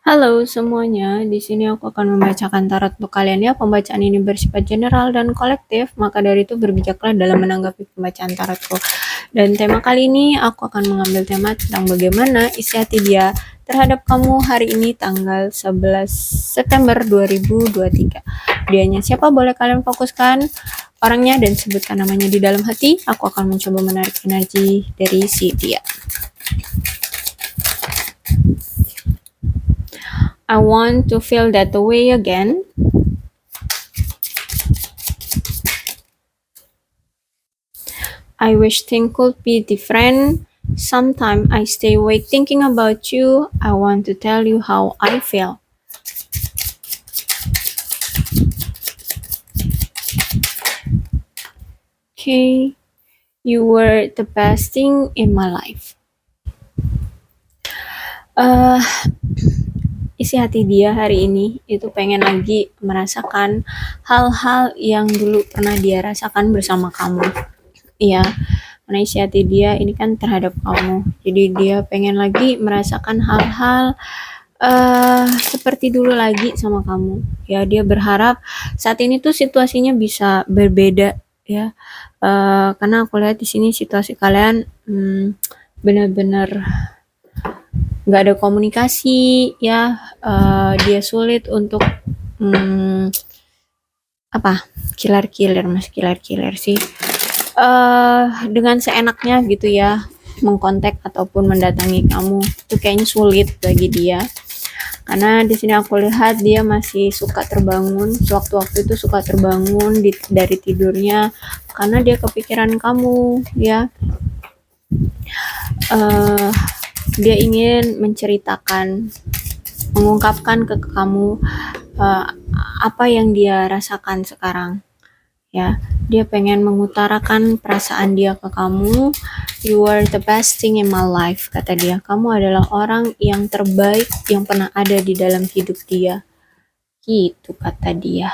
Halo semuanya, di sini aku akan membacakan tarot untuk kalian ya. Pembacaan ini bersifat general dan kolektif, maka dari itu berbijaklah dalam menanggapi pembacaan tarotku. Dan tema kali ini aku akan mengambil tema tentang bagaimana isi hati dia terhadap kamu hari ini tanggal 11 September 2023. Dianya siapa? Boleh kalian fokuskan orangnya dan sebutkan namanya di dalam hati. Aku akan mencoba menarik energi dari si dia. I want to feel that way again. I wish things could be different. Sometimes I stay awake thinking about you. I want to tell you how I feel. Okay, you were the best thing in my life. Isi hati dia hari ini itu pengen lagi merasakan hal-hal yang dulu pernah dia rasakan bersama kamu. Iya, karena isi hati dia ini kan terhadap kamu. Jadi dia pengen lagi merasakan hal-hal seperti dulu lagi sama kamu. Ya, dia berharap saat ini tuh situasinya bisa berbeda ya. Karena aku lihat di sini situasi kalian benar-benar nggak ada komunikasi ya. Dia sulit untuk kilar-kilar sih. Dengan seenaknya gitu ya mengkontak ataupun mendatangi kamu itu kayaknya sulit bagi dia, karena di sini aku lihat dia masih suka terbangun, sewaktu-waktu itu suka terbangun dari tidurnya karena dia kepikiran kamu ya. Dia ingin menceritakan, mengungkapkan ke kamu apa yang dia rasakan sekarang ya. Dia pengen mengutarakan perasaan dia ke kamu. You are the best thing in my life, kata dia. Kamu adalah orang yang terbaik yang pernah ada di dalam hidup dia, gitu kata dia.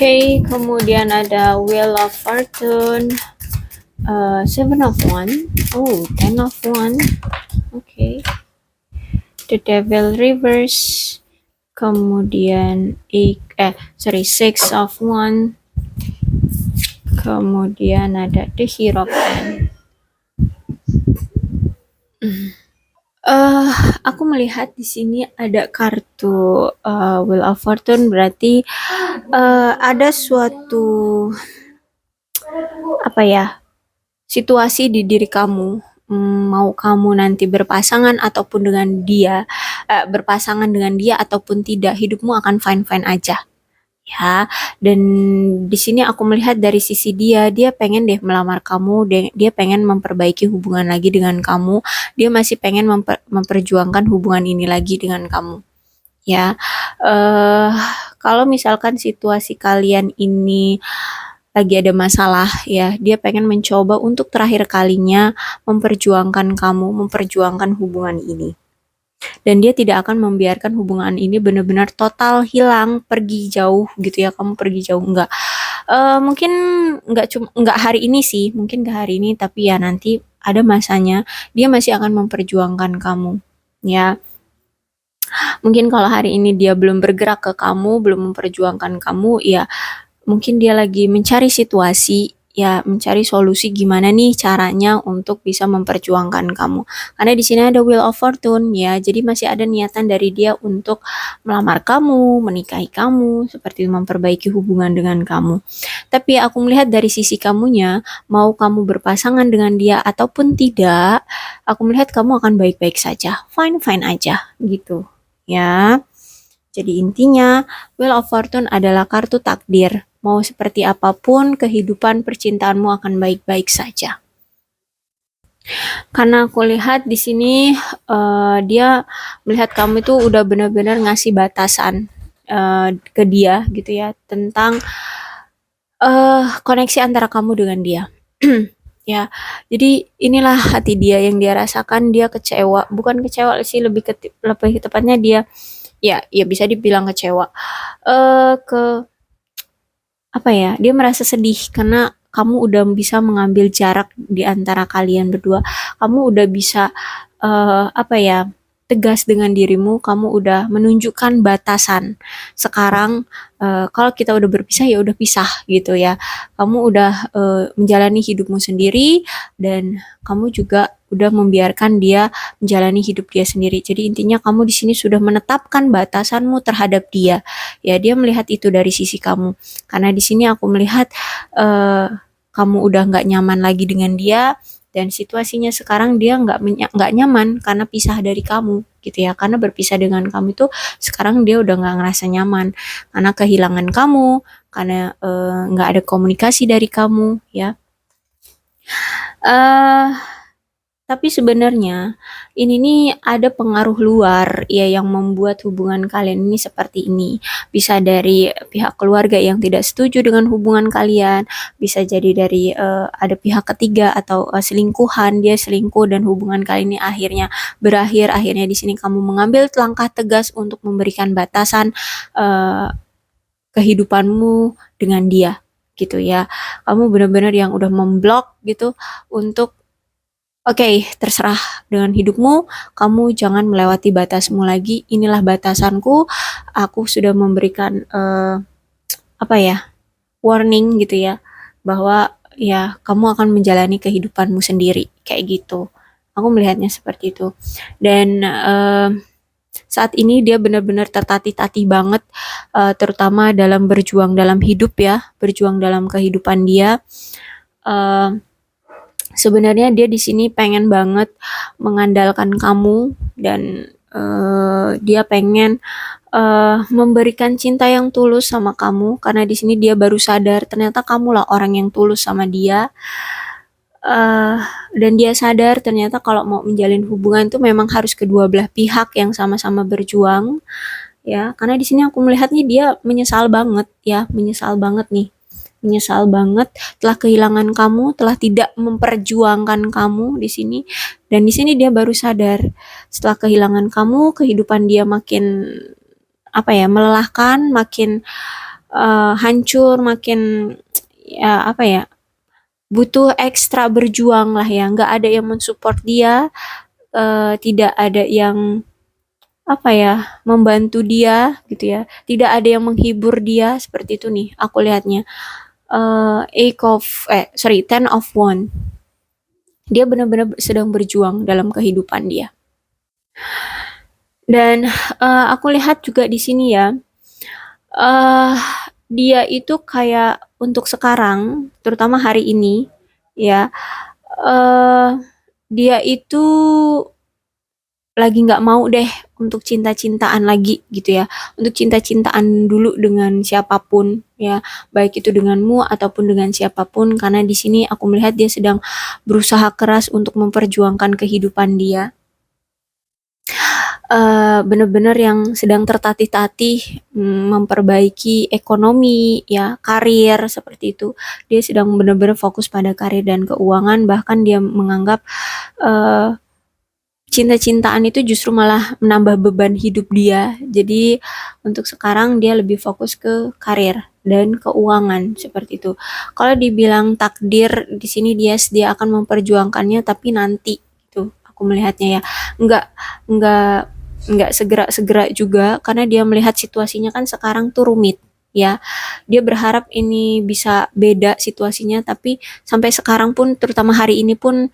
Okay, kemudian ada Wheel of Fortune, Seven of One, Ten of One, okay, The Devil Reverse, kemudian Six of One, kemudian ada The Hierophant. Aku melihat di sini ada kartu Wheel of Fortune, berarti ada suatu situasi di diri kamu, mau kamu nanti berpasangan ataupun dengan dia, berpasangan dengan dia ataupun tidak, hidupmu akan fine-fine aja ya. Dan di sini aku melihat dari sisi dia pengen deh melamar kamu, dia pengen memperbaiki hubungan lagi dengan kamu, dia masih pengen memperjuangkan hubungan ini lagi dengan kamu ya. Kalau misalkan situasi kalian ini lagi ada masalah ya, dia pengen mencoba untuk terakhir kalinya memperjuangkan kamu, memperjuangkan hubungan ini. Dan dia tidak akan membiarkan hubungan ini benar-benar total hilang, pergi jauh gitu ya, kamu pergi jauh, enggak. Mungkin enggak hari ini sih, mungkin enggak hari ini, tapi ya nanti ada masanya dia masih akan memperjuangkan kamu ya. Mungkin kalau hari ini dia belum bergerak ke kamu, belum memperjuangkan kamu, ya mungkin dia lagi mencari situasi ya, mencari solusi gimana nih caranya untuk bisa memperjuangkan kamu. Karena di sini ada Wheel of Fortune ya, jadi masih ada niatan dari dia untuk melamar kamu, menikahi kamu, seperti memperbaiki hubungan dengan kamu. Tapi aku melihat dari sisi kamunya, mau kamu berpasangan dengan dia ataupun tidak, aku melihat kamu akan baik-baik saja, fine-fine aja gitu ya. Jadi intinya, Wheel of Fortune adalah kartu takdir. Mau seperti apapun, kehidupan percintaanmu akan baik-baik saja. Karena aku lihat di sini dia melihat kamu itu udah benar-benar ngasih batasan ke dia gitu ya, tentang koneksi antara kamu dengan dia. Ya, jadi inilah hati dia yang dia rasakan. Dia kecewa, bukan kecewa sih, lebih tepatnya dia ya bisa dibilang kecewa. Ke apa ya, dia merasa sedih karena kamu udah bisa mengambil jarak di antara kalian berdua. Kamu udah bisa apa ya, tegas dengan dirimu, kamu udah menunjukkan batasan. Sekarang kalau kita udah berpisah ya udah pisah gitu ya. Kamu udah menjalani hidupmu sendiri dan kamu juga udah membiarkan dia menjalani hidup dia sendiri. Jadi intinya kamu di sini sudah menetapkan batasanmu terhadap dia. Ya, dia melihat itu dari sisi kamu. Karena di sini aku melihat eh, kamu udah nggak nyaman lagi dengan dia dan situasinya sekarang dia nggak nyaman karena pisah dari kamu gitu ya. Karena berpisah dengan kamu itu sekarang dia udah nggak ngerasa nyaman karena kehilangan kamu, karena nggak ada komunikasi dari kamu ya. eh tapi sebenarnya ini nih ada pengaruh luar ya yang membuat hubungan kalian ini seperti ini. Bisa dari pihak keluarga yang tidak setuju dengan hubungan kalian, bisa jadi dari ada pihak ketiga atau selingkuhan, dia selingkuh dan hubungan kalian ini akhirnya berakhir. Akhirnya di sini kamu mengambil langkah tegas untuk memberikan batasan eh, kehidupanmu dengan dia gitu ya. Kamu benar-benar yang udah memblok gitu untuk oke, terserah dengan hidupmu, kamu jangan melewati batasmu lagi. Inilah batasanku. Aku sudah memberikan apa ya, warning gitu ya, bahwa ya kamu akan menjalani kehidupanmu sendiri kayak gitu. Aku melihatnya seperti itu. Dan saat ini dia benar-benar tertatih-tatih banget, terutama dalam berjuang dalam hidup ya, berjuang dalam kehidupan dia. Eh, Sebenarnya dia di sini pengen banget mengandalkan kamu dan dia pengen memberikan cinta yang tulus sama kamu karena di sini dia baru sadar ternyata kamulah orang yang tulus sama dia. eh dan dia sadar ternyata kalau mau menjalin hubungan itu memang harus kedua belah pihak yang sama-sama berjuang ya, karena di sini aku melihatnya dia menyesal banget ya, menyesal banget nih, menyesal banget telah kehilangan kamu, telah tidak memperjuangkan kamu di sini. Dan di sini dia baru sadar setelah kehilangan kamu, kehidupan dia makin apa ya, melelahkan, makin hancur, makin ya apa ya, butuh ekstra berjuang lah ya. Nggak ada yang mensupport dia, tidak ada yang apa ya, membantu dia gitu ya. Tidak ada yang menghibur dia seperti itu nih. Aku lihatnya. Ten of One. Dia benar-benar sedang berjuang dalam kehidupan dia. Dan aku lihat juga di sini ya, uh, dia itu kayak untuk sekarang, terutama hari ini, ya, uh, dia itu lagi nggak mau deh untuk cinta-cintaan lagi gitu ya, untuk cinta-cintaan dulu dengan siapapun ya, baik itu denganmu ataupun dengan siapapun, karena di sini aku melihat dia sedang berusaha keras untuk memperjuangkan kehidupan dia. Bener-bener yang sedang tertatih-tatih memperbaiki ekonomi ya, karir seperti itu. Dia sedang benar-benar fokus pada karir dan keuangan, bahkan dia menganggap uh, cinta-cintaan itu justru malah menambah beban hidup dia. Jadi untuk sekarang dia lebih fokus ke karir dan keuangan seperti itu. Kalau dibilang takdir di sini dia akan memperjuangkannya tapi nanti itu aku melihatnya ya. Enggak enggak segera-segera juga karena dia melihat situasinya kan sekarang tuh rumit ya. Dia berharap ini bisa beda situasinya tapi sampai sekarang pun terutama hari ini pun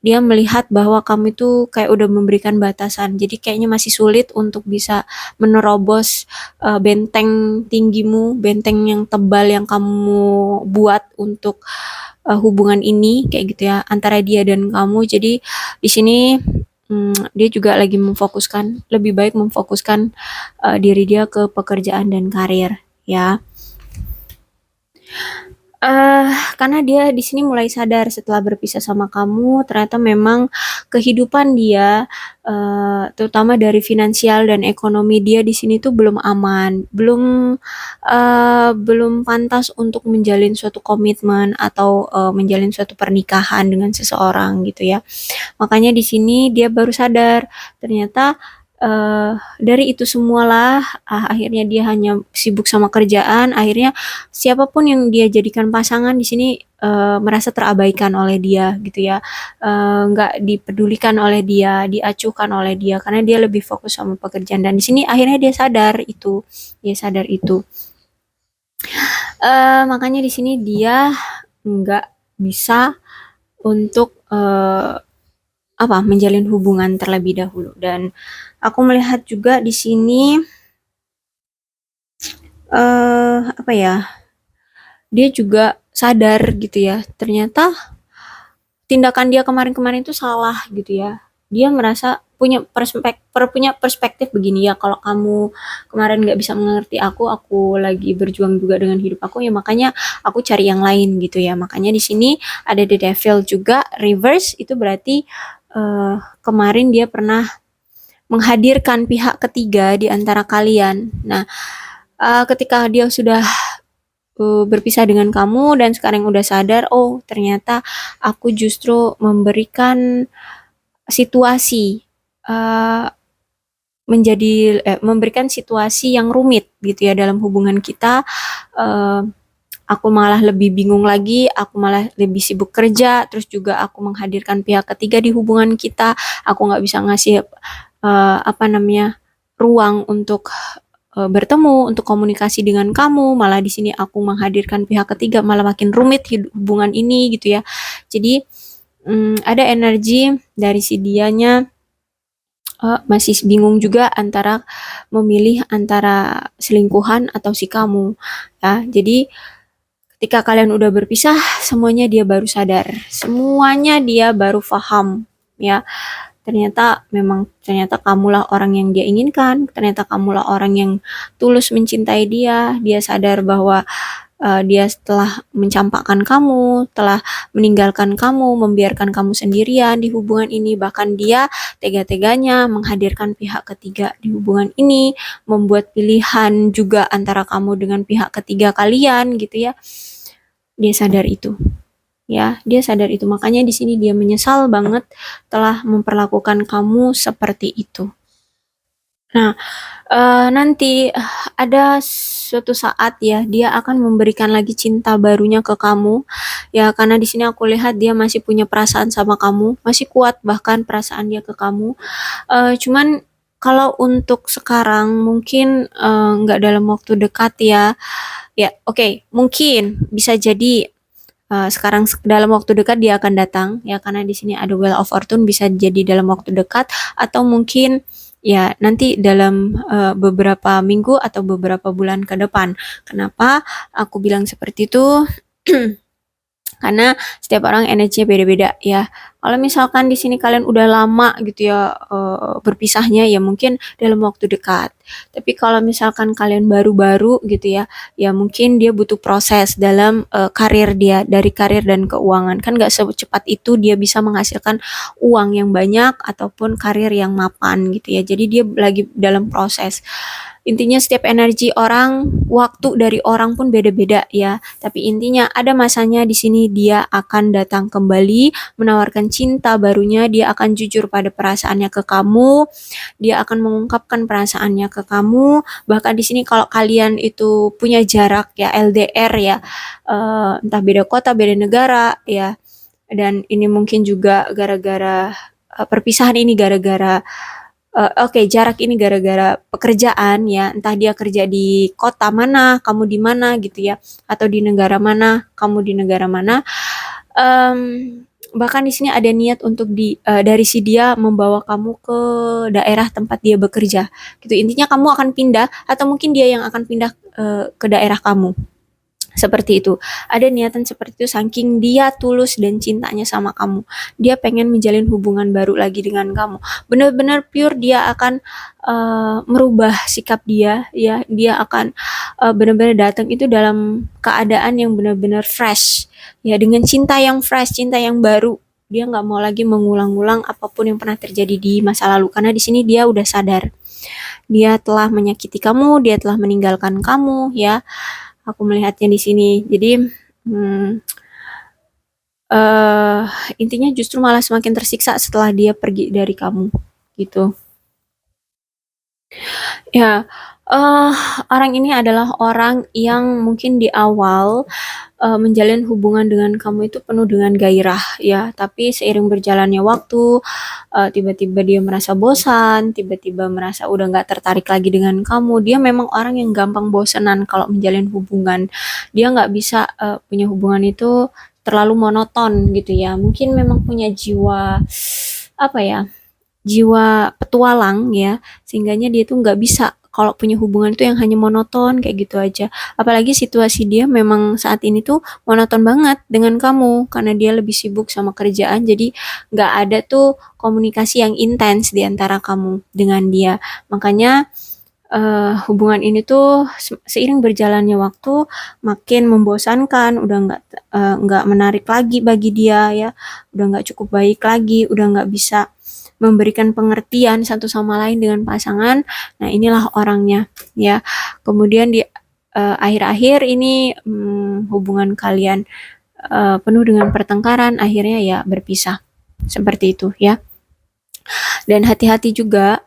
dia melihat bahwa kamu itu kayak udah memberikan batasan. Jadi kayaknya masih sulit untuk bisa menerobos benteng tinggimu, benteng yang tebal yang kamu buat untuk hubungan ini kayak gitu ya antara dia dan kamu. Jadi di sini dia juga lagi memfokuskan, lebih baik memfokuskan diri dia ke pekerjaan dan karir ya. Karena dia di sini mulai sadar setelah berpisah sama kamu, ternyata memang kehidupan dia, terutama dari finansial dan ekonomi dia di sini tuh belum aman, belum pantas untuk menjalin suatu komitmen atau menjalin suatu pernikahan dengan seseorang gitu ya. Makanya di sini dia baru sadar ternyata dari itu semualah akhirnya dia hanya sibuk sama kerjaan, akhirnya siapapun yang dia jadikan pasangan di sini merasa terabaikan oleh dia gitu ya, nggak dipedulikan oleh dia, diacuhkan oleh dia karena dia lebih fokus sama pekerjaan dan di sini akhirnya dia sadar itu. Makanya di sini dia nggak bisa untuk menjalin hubungan terlebih dahulu dan aku melihat juga di sini dia juga sadar gitu ya ternyata tindakan dia kemarin-kemarin itu salah gitu ya. Dia merasa punya perspektif begini ya, kalau kamu kemarin nggak bisa mengerti aku lagi berjuang juga dengan hidup aku ya makanya aku cari yang lain gitu ya. Makanya di sini ada the devil juga reverse itu berarti kemarin dia pernah menghadirkan pihak ketiga di antara kalian. Nah, ketika dia sudah berpisah dengan kamu dan sekarang udah sadar, oh ternyata aku justru memberikan situasi uh, memberikan situasi yang rumit gitu ya dalam hubungan kita. Uh, aku malah lebih bingung lagi, aku malah lebih sibuk kerja, terus juga aku menghadirkan pihak ketiga di hubungan kita. Aku nggak bisa ngasih ruang untuk bertemu, untuk komunikasi dengan kamu, malah di sini aku menghadirkan pihak ketiga, malah makin rumit hubungan ini gitu ya. Jadi ada energi dari si dianya masih bingung juga antara memilih antara selingkuhan atau si kamu ya. Jadi ketika kalian udah berpisah, semuanya dia baru sadar, semuanya dia baru paham ya. Ternyata kamulah orang yang dia inginkan, ternyata kamulah orang yang tulus mencintai dia. Dia sadar bahwa dia telah mencampakkan kamu, telah meninggalkan kamu, membiarkan kamu sendirian di hubungan ini. Bahkan dia tega-teganya menghadirkan pihak ketiga di hubungan ini, membuat pilihan juga antara kamu dengan pihak ketiga kalian gitu ya. Dia sadar itu. Ya, dia sadar itu. Makanya di sini dia menyesal banget telah memperlakukan kamu seperti itu. Nah, nanti ada suatu saat ya dia akan memberikan lagi cinta barunya ke kamu. Ya, karena di sini aku lihat dia masih punya perasaan sama kamu, masih kuat bahkan perasaan dia ke kamu. Cuman kalau untuk sekarang mungkin nggak dalam waktu dekat ya. Ya, oke, mungkin bisa jadi sekarang dalam waktu dekat dia akan datang ya karena di sini ada Wheel of Fortune bisa jadi dalam waktu dekat atau mungkin ya nanti dalam beberapa minggu atau beberapa bulan ke depan. Kenapa aku bilang seperti itu? Karena setiap orang energinya beda-beda ya. Kalau misalkan di sini kalian udah lama gitu ya berpisahnya ya mungkin dalam waktu dekat. Tapi kalau misalkan kalian baru-baru gitu ya, ya mungkin dia butuh proses dalam karir dia dari karir dan keuangan. Kan nggak secepat itu dia bisa menghasilkan uang yang banyak ataupun karir yang mapan gitu ya. Jadi dia lagi dalam proses. Intinya setiap energi orang, waktu dari orang pun beda-beda ya. Tapi intinya ada masanya di sini dia akan datang kembali, menawarkan cinta barunya, dia akan jujur pada perasaannya ke kamu, dia akan mengungkapkan perasaannya ke kamu. Bahkan di sini kalau kalian itu punya jarak ya LDR ya, entah beda kota, beda negara ya. Dan ini mungkin juga gara-gara perpisahan ini gara-gara jarak ini gara-gara pekerjaan ya, entah dia kerja di kota mana, kamu di mana gitu ya, atau di negara mana, kamu di negara mana. Bahkan di sini ada niat untuk dari si dia membawa kamu ke daerah tempat dia bekerja, gitu. Intinya kamu akan pindah atau mungkin dia yang akan pindah ke daerah kamu. Seperti itu. Ada niatan seperti itu saking dia tulus dan cintanya sama kamu. Dia pengen menjalin hubungan baru lagi dengan kamu. Benar-benar pure dia akan merubah sikap dia ya. Dia akan benar-benar datang itu dalam keadaan yang benar-benar fresh. Ya dengan cinta yang fresh, cinta yang baru. Dia nggak mau lagi mengulang-ulang apapun yang pernah terjadi di masa lalu karena di sini dia udah sadar. Dia telah menyakiti kamu, dia telah meninggalkan kamu ya. Aku melihatnya di sini. Jadi uh, intinya justru malah semakin tersiksa setelah dia pergi dari kamu gitu. Ya, eee, orang ini adalah orang yang mungkin di awal, menjalin hubungan dengan kamu itu penuh dengan gairah ya, tapi seiring berjalannya waktu, tiba-tiba dia merasa bosan, tiba-tiba merasa udah nggak tertarik lagi dengan kamu. Dia memang orang yang gampang bosenan kalau menjalin hubungan. Dia nggak bisa, punya hubungan itu terlalu monoton gitu ya. Mungkin memang punya jiwa, apa ya, jiwa petualang ya, sehingganya dia tuh nggak bisa kalau punya hubungan itu yang hanya monoton kayak gitu aja. Apalagi situasi dia memang saat ini tuh monoton banget dengan kamu karena dia lebih sibuk sama kerjaan, jadi nggak ada tuh komunikasi yang intens di antara kamu dengan dia. Makanya hubungan ini tuh seiring berjalannya waktu makin membosankan, udah nggak menarik lagi bagi dia ya, udah nggak cukup baik lagi, udah nggak bisa memberikan pengertian satu sama lain dengan pasangan. Nah, inilah orangnya ya. Kemudian di akhir-akhir ini hubungan kalian penuh dengan pertengkaran, akhirnya ya berpisah. Seperti itu ya. Dan hati-hati juga,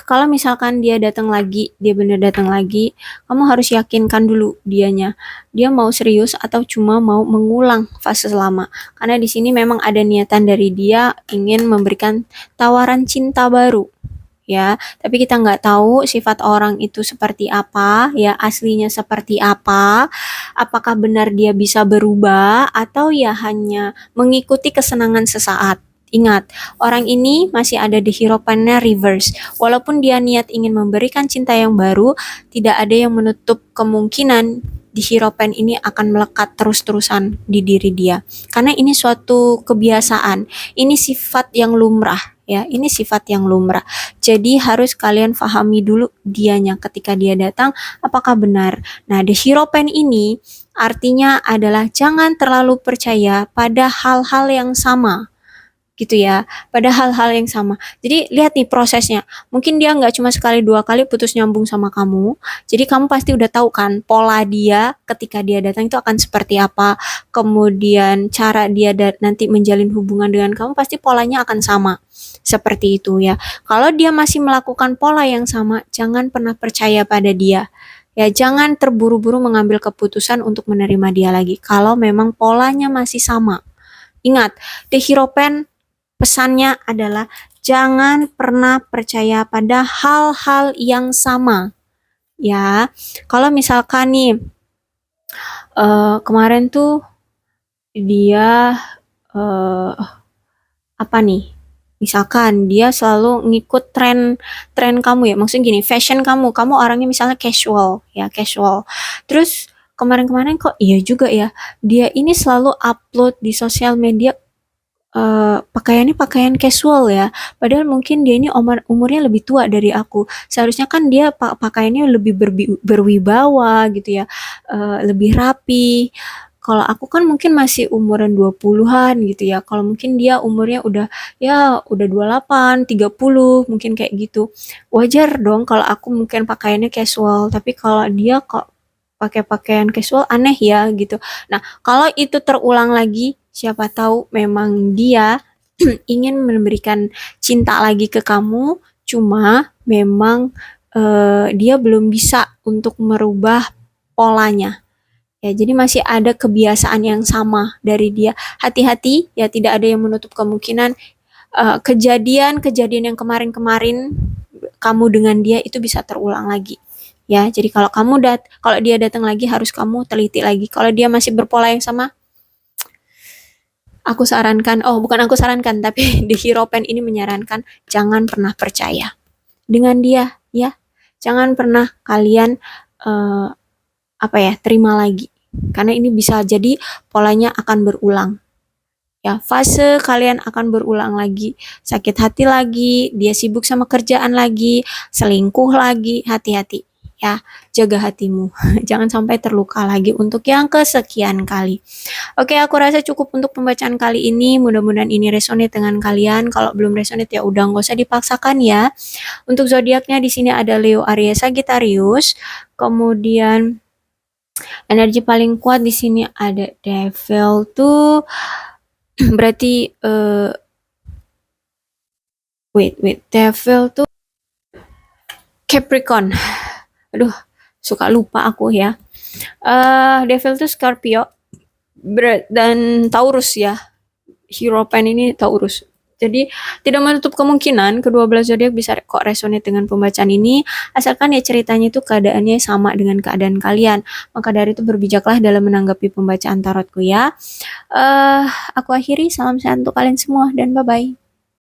kalau misalkan dia datang lagi, dia bener datang lagi, kamu harus yakinkan dulu dianya, dia mau serius atau cuma mau mengulang fase lama. Karena di sini memang ada niatan dari dia ingin memberikan tawaran cinta baru, ya. Tapi kita nggak tahu sifat orang itu seperti apa, ya, aslinya seperti apa, apakah benar dia bisa berubah atau ya hanya mengikuti kesenangan sesaat. Ingat, orang ini masih ada di hiropannya reverse. Walaupun dia niat ingin memberikan cinta yang baru, tidak ada yang menutup kemungkinan di hiropen ini akan melekat terus-terusan di diri dia. Karena ini suatu kebiasaan, ini sifat yang lumrah, ya, ini sifat yang lumrah. Jadi harus kalian pahami dulu dianya ketika dia datang, apakah benar. Nah, the hiropen ini artinya adalah jangan terlalu percaya pada hal-hal yang sama gitu ya, pada hal-hal yang sama. Jadi lihat nih prosesnya, mungkin dia nggak cuma sekali dua kali putus nyambung sama kamu, jadi kamu pasti udah tahu kan pola dia ketika dia datang itu akan seperti apa, kemudian cara dia nanti menjalin hubungan dengan kamu pasti polanya akan sama, seperti itu ya. Kalau dia masih melakukan pola yang sama, jangan pernah percaya pada dia. Ya, jangan terburu-buru mengambil keputusan untuk menerima dia lagi. Kalau memang polanya masih sama. Ingat, The Hierophant pesannya adalah jangan pernah percaya pada hal-hal yang sama. Ya, kalau misalkan nih kemarin tuh dia uh, apa nih? Misalkan dia selalu ngikut tren tren kamu ya, maksudnya gini, fashion kamu, kamu orangnya misalnya casual, ya casual. Terus kemarin-kemarin kok iya juga ya, dia ini selalu upload di sosial media pakaiannya pakaian casual ya, padahal mungkin dia ini umurnya lebih tua dari aku. Seharusnya kan dia pakaiannya lebih berwibawa gitu ya, lebih rapi. Kalau aku kan mungkin masih umuran 20-an gitu ya. Kalau mungkin dia umurnya udah ya udah 28, 30 mungkin kayak gitu. Wajar dong kalau aku mungkin pakaiannya casual, tapi kalau dia kok pakai pakaian casual aneh ya gitu. Nah, kalau itu terulang lagi, siapa tahu memang dia ingin memberikan cinta lagi ke kamu, cuma memang dia belum bisa untuk merubah polanya. Ya, jadi masih ada kebiasaan yang sama dari dia. Hati-hati, ya tidak ada yang menutup kemungkinan kejadian-kejadian yang kemarin-kemarin kamu dengan dia itu bisa terulang lagi. Ya, jadi kalau dia datang lagi harus kamu teliti lagi. Kalau dia masih berpola yang sama, aku sarankan, oh bukan aku sarankan, tapi di Hiropen ini menyarankan jangan pernah percaya dengan dia, ya. Jangan pernah kalian eh, apa ya terima lagi, karena ini bisa jadi polanya akan berulang. Ya, fase kalian akan berulang lagi, sakit hati lagi, dia sibuk sama kerjaan lagi, selingkuh lagi, hati-hati ya, jaga hatimu, jangan sampai terluka lagi untuk yang kesekian kali. Oke, aku rasa cukup untuk pembacaan kali ini, mudah-mudahan ini resonate dengan kalian, kalau belum resonate ya udah nggak usah dipaksakan ya. Untuk zodiaknya di sini ada Leo, Aries, Sagittarius, kemudian energi paling kuat di sini ada Devil tuh berarti wait, Devil tuh Capricorn. Aduh, suka lupa aku ya. Devil tuh Scorpio, dan Taurus ya. Hierophant ini Taurus. Jadi tidak menutup kemungkinan kedua belas zodiak bisa kok resonate dengan pembacaan ini, asalkan ya ceritanya itu keadaannya sama dengan keadaan kalian. Maka dari itu berbijaklah dalam menanggapi pembacaan tarotku ya. Aku akhiri, salam sehat untuk kalian semua dan bye bye.